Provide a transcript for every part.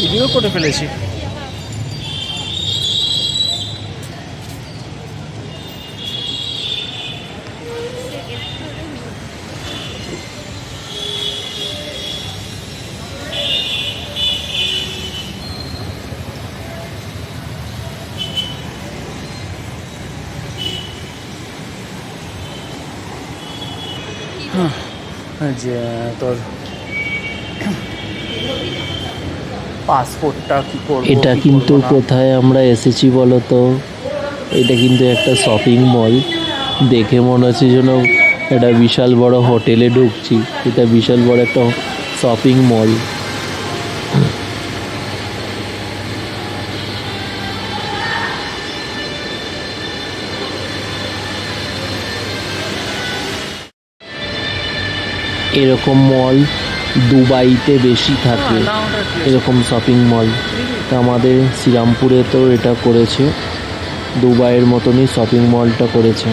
Video করে ফেলেছি। যে তোর পাসপোর্টটা কি করব, এটা কিন্তু কোথায় আমরা এসেছি বলো তো? এটা কিন্তু একটা শপিং মল। দেখে মনে হচ্ছে যেন একটা বিশাল বড় হোটেলে ঢুকছি। এটা বিশাল বড় একটা শপিং মল। এরকম মল দুবাইতে বেশি থাকে, এরকম শপিং মল। তা আমাদের শ্রীরামপুরে তো এটা করেছে, দুবাইয়ের মতনই শপিং মলটা করেছে।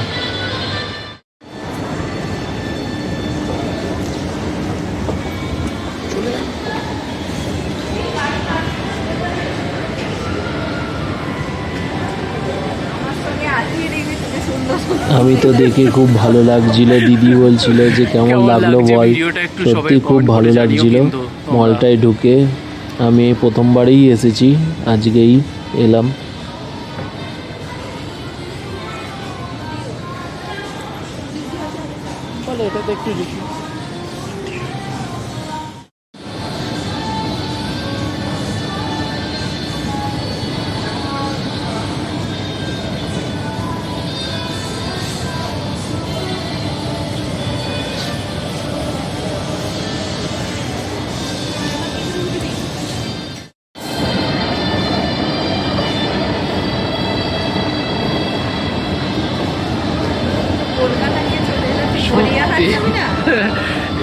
আমি তো দেখে খুব ভালো লাগছিল। দিদি বলছিল যে কেমন লাগলো বল। সত্যি খুব ভালো লাগছিল মলটায় ঢুকে। আমি প্রথমবারই এসেছি, আজকেই এলাম। এটাতে একটু দেখি।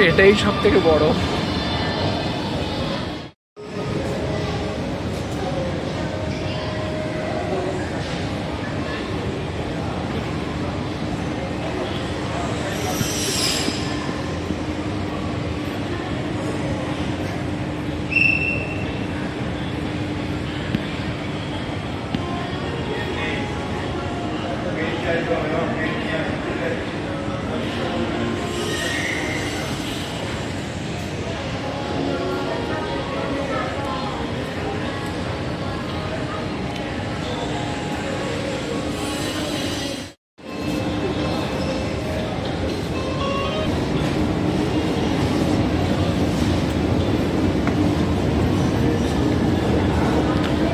এটাই সব থেকে বড়।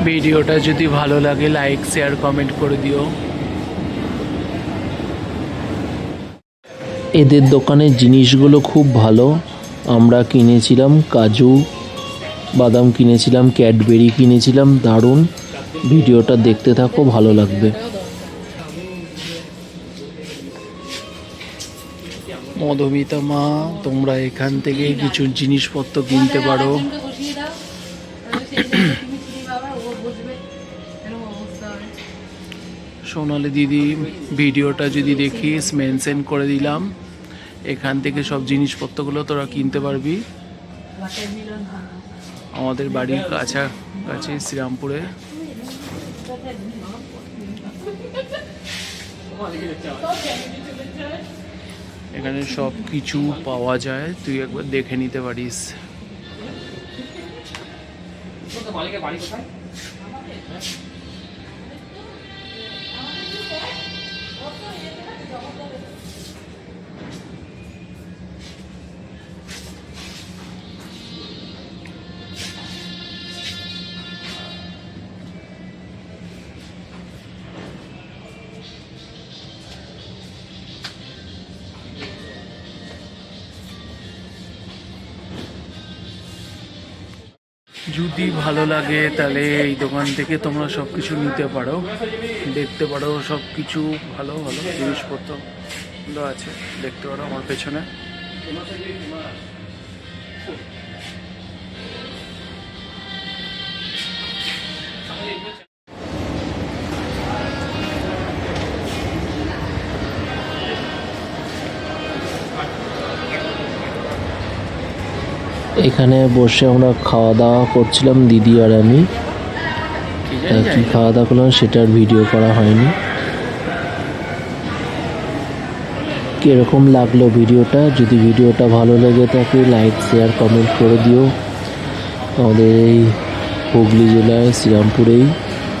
ভিডিওটা যদি ভালো লাগে লাইক শেয়ার কমেন্ট করে দিও। এদের দোকানের জিনিসগুলো খুব ভালো। আমরা কিনেছিলাম কাজু বাদাম, কিনেছিলাম ক্যাডবেরি, কিনেছিলাম। দারুণ। ভিডিওটা দেখতে থাকো, ভালো লাগবে। মধুমিতা মা, তোমরা এখান থেকে কিছু জিনিসপত্র কিনতে পারো। সোনালি দিদি ভিডিওটা যদি দেখিস মেনশন করে দিলাম, এখান থেকে সব জিনিসপত্রগুলো তোরা কিনতে পারবি। আমাদের বাড়ির কাছাকাছি শ্রীরামপুরে। এখানে সব কিছু পাওয়া যায়, তুই একবার দেখে নিতে পারিস। যদি ভালো লাগে তাহলে এই দোকান থেকে তোমরা সব কিছু নিতে পারো, দেখতে পারো। সব কিছু ভালো ভালো জিনিসপত্র আছে, দেখতে পারো আমার পেছনে। এখানে বসে আমরা খাওয়া দাওয়া করছিলাম দিদি আর আমি। কি জানি কি খাওয়া দাওয়া করলাম সেটার ভিডিও করা হয়নি। কিরকম লাগলো ভিডিওটা? যদি ভিডিওটা ভালো লেগে থাকে লাইক শেয়ার কমেন্ট করে দিও। আমাদের এই হুগলি জেলার শ্রীরামপুরেই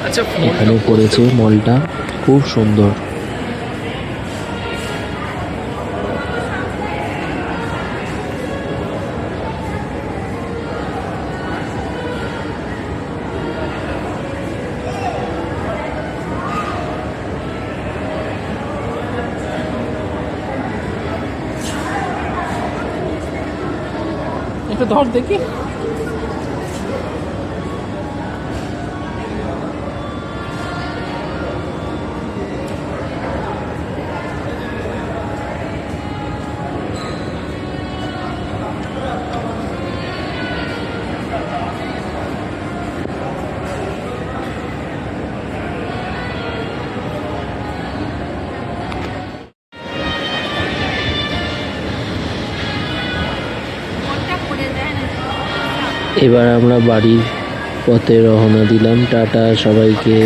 আচ্ছা এখানে করেছে মলটা, খুব সুন্দর। একটু ধর দেখি। এবার আমরা বাড়ির পথে রওনা দিলাম। টাটা সবাইকে।